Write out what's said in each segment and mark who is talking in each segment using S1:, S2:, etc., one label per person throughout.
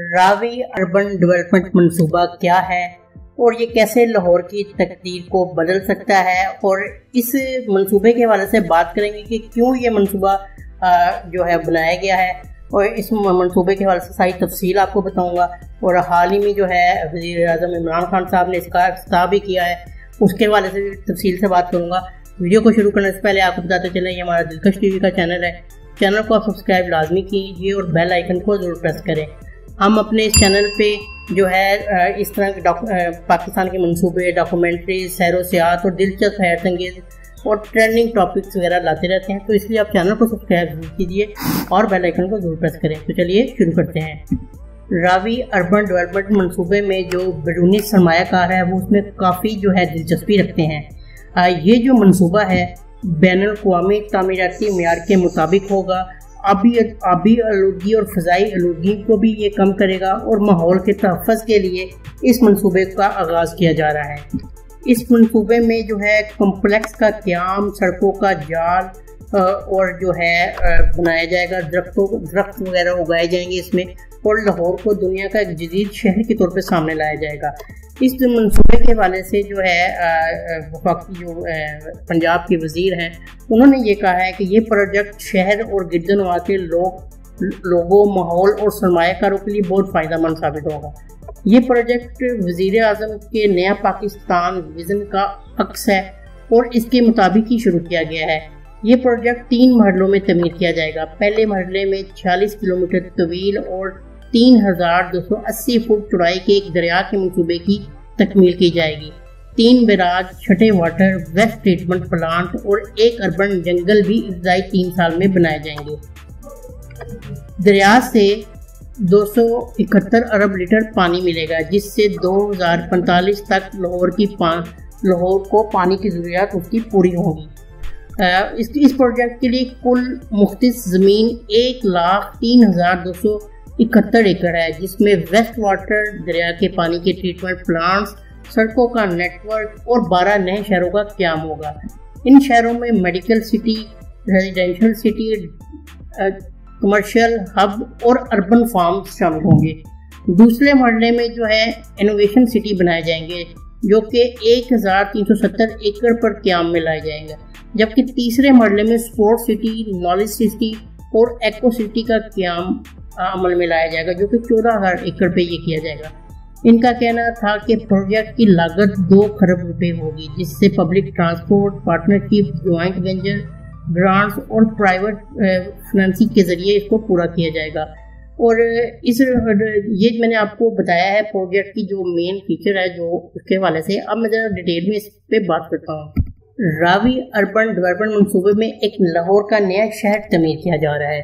S1: راوی urban development منصوبہ کیا ہے اور یہ کیسے لاہور کی تقدیر کو بدل سکتا ہے، اور اس منصوبے کے حوالے سے بات کریں گے کہ کیوں یہ منصوبہ جو ہے بنایا گیا ہے، اور اس منصوبے کے حوالے سے ساری تفصیل آپ کو بتاؤں گا۔ اور حال ہی میں جو ہے وزیر اعظم عمران خان صاحب نے اس کا افتتاح بھی کیا ہے، اس کے حوالے سے بھی تفصیل سے بات کروں گا۔ ویڈیو کو شروع کرنے سے پہلے آپ کو بتاتے چلیں یہ ہمارا دلکش ٹی وی کا چینل ہے، چینل کو آپ سبسکرائب لازمی کیجیے اور بیل آئیکن کو ضرور پریس کریں۔ ہم اپنے اس چینل پہ جو ہے اس طرح کے پاکستان کے منصوبے، ڈاکومنٹریز، سیر و سیاحت اور دلچسپ حیرت انگیز اور ٹرینڈنگ ٹاپکس وغیرہ لاتے رہتے ہیں، تو اس لیے آپ چینل کو سبسکرائب ضرور کیجیے اور بیل آئیکن کو ضرور پریس کریں۔ تو چلیے شروع کرتے ہیں۔ راوی اربن ڈیولپمنٹ منصوبے میں جو بیرونی سرمایہ کار ہے وہ اس میں کافی جو ہے دلچسپی رکھتے ہیں۔ یہ جو منصوبہ ہے بین الاقوامی تعمیراتی معیار کے مطابق ہوگا، آبی آلودگی اور فضائی آلودگی کو بھی یہ کم کرے گا، اور ماحول کے تحفظ کے لیے اس منصوبے کا آغاز کیا جا رہا ہے۔ اس منصوبے میں جو ہے کمپلیکس کا قیام، سڑکوں کا جال اور جو ہے بنایا جائے گا، درخت وغیرہ اگائے جائیں گے اس میں، اور لاہور کو دنیا کا ایک جدید شہر کے طور پہ سامنے لایا جائے گا۔ اس منصوبے کے حوالے سے جو ہے وفاقی جو پنجاب کے وزیر ہیں انہوں نے یہ کہا ہے کہ یہ پروجیکٹ شہر اور گردنواں کے لوگوں، ماحول اور سرمایہ کاروں کے لیے بہت فائدہ مند ثابت ہوگا۔ یہ پروجیکٹ وزیر اعظم کے نیا پاکستان ویژن کا عکس ہے اور اس کے مطابق ہی شروع کیا گیا ہے۔ یہ پروجیکٹ 3 مرحلوں میں تعمیر کیا جائے گا۔ پہلے مرحلے میں 46 کلومیٹر طویل اور 3280 فٹ چوڑائی کے ایک دریا کے منصوبے کی تکمیل کی جائے گی۔ 3 بیراج، چھٹے واٹر ویسٹ ٹریٹمنٹ پلانٹ اور ایک اربن جنگل بھی ابتدائی 3 سال میں بنائے جائیں گے۔ دریا سے 271 ارب لیٹر پانی ملے گا، جس سے 2045 تک لاہور کو پانی کی ضروریات اس کی پوری ہوگی۔ اس پروجیکٹ کے لیے کل مختص زمین 1,03,271 ایکڑ ہے، جس میں ویسٹ واٹر، دریا کے پانی کے ٹریٹمنٹ پلانٹس، سڑکوں کا نیٹ ورک اور 12 نئے شہروں کا قیام ہوگا۔ ان شہروں میں medical city, residential city, commercial hub اور اربن فارمز شامل ہوں گے۔ دوسرے مرحلے میں جو ہے انوویشن سٹی بنائے جائیں گے، جو کہ 1370 ایکڑ پر قیام میں لائے جائیں گے، جبکہ تیسرے مرحلے میں سپورٹ سٹی، نالج سٹی اور ایکو سٹی کا قیام عمل میں لایا جائے گا، جو کہ 14,000 ایکڑ پہ یہ کیا جائے گا۔ ان کا کہنا تھا کہ پروجیکٹ کی لاگت 2 کھرب روپے ہوگی، جس سے public transport partnership, joint venture, grants اور پرائیویٹ فنانسنگ کے ذریعے اس کو پورا کیا جائے گا۔ اور یہ میں نے آپ کو بتایا ہے پروجیکٹ کی جو مین فیچر ہے جو اس کے حوالے سے۔ اب میں ذرا ڈیٹیل میں اس پہ بات کرتا ہوں۔ راوی اربن ڈیولپمنٹ منصوبے میں ایک لاہور کا نیا شہر تعمیر کیا جا رہا ہے،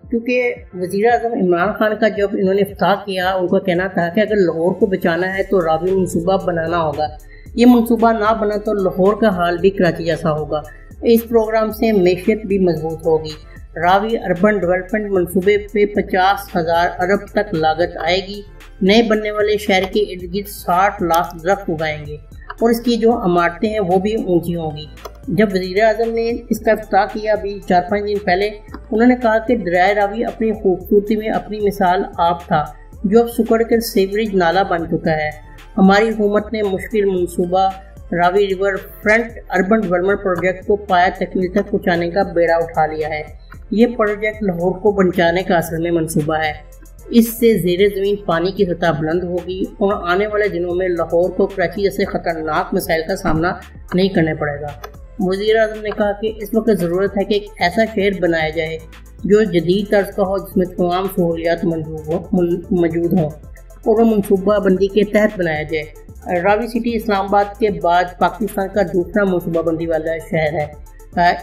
S1: کیونکہ وزیر اعظم عمران خان کا جب انہوں نے افتتاح کیا، ان کا کہنا تھا کہ اگر لاہور کو بچانا ہے تو راوی منصوبہ بنانا ہوگا۔ یہ منصوبہ نہ بنا تو لاہور کا حال بھی کراچی جیسا ہوگا۔ اس پروگرام سے معیشت بھی مضبوط ہوگی۔ راوی اربن ڈیولپمنٹ منصوبے پہ 50,000 ارب تک لاگت آئے گی۔ نئے بننے والے شہر کے ارد گرد 60 لاکھ درخت اگائیں گے، اور اس کی جو عمارتیں ہیں وہ بھی اونچی ہوں گی۔ جب وزیر اعظم نے اس کا افتتاح کیا ابھی 4-5 دن پہلے، انہوں نے کہا کہ دریائے راوی اپنی خوبصورتی میں اپنی مثال آپ تھا، جو اب سکڑ کر سیوریج نالا بن چکا ہے۔ ہماری حکومت نے مشکل منصوبہ Ravi river front urban development project کو پایہ تکمیل تک پہنچانے کا بیڑا اٹھا لیا ہے۔ یہ پروجیکٹ لاہور کو بچانے کا اصل میں منصوبہ ہے۔ اس سے زیر زمین پانی کی سطح بلند ہوگی، اور آنے والے دنوں میں لاہور کو کراچی جیسے خطرناک مسائل کا سامنا نہیں کرنا پڑے گا۔ وزیر اعظم نے کہا کہ اس وقت ضرورت ہے کہ ایک ایسا شہر بنایا جائے جو جدید طرز کا ہو، جس میں تمام سہولیات موجود ہوں، اور وہ منصوبہ بندی کے تحت بنایا جائے۔ راوی سٹی اسلام آباد کے بعد پاکستان کا دوسرا منصوبہ بندی والا شہر ہے۔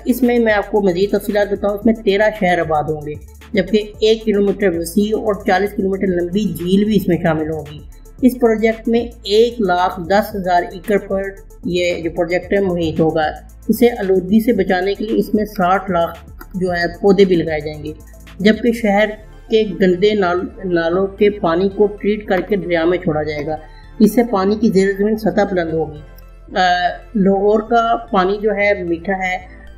S1: اس میں آپ کو مزید تفصیلات بتاؤں، اس میں 13 شہر آباد ہوں گے، جبکہ 1 کلومیٹر وسیع اور 40 کلومیٹر لمبی جھیل بھی اس میں شامل ہوگی۔ اس پروجیکٹ میں 1,10,000 ایکڑ پر یہ جو پروجیکٹ ہے محیط ہوگا۔ اسے آلودگی سے بچانے کے لیے اس میں 60 لاکھ جو ہے پودے بھی لگائے جائیں گے، جبکہ شہر کے گندے نالوں کے پانی کو ٹریٹ کر کے دریا میں چھوڑا جائے گا۔ اس سے پانی کی زیر زمین سطح بلند ہوگی۔ لاہور کا پانی جو ہے میٹھا ہے،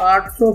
S1: 800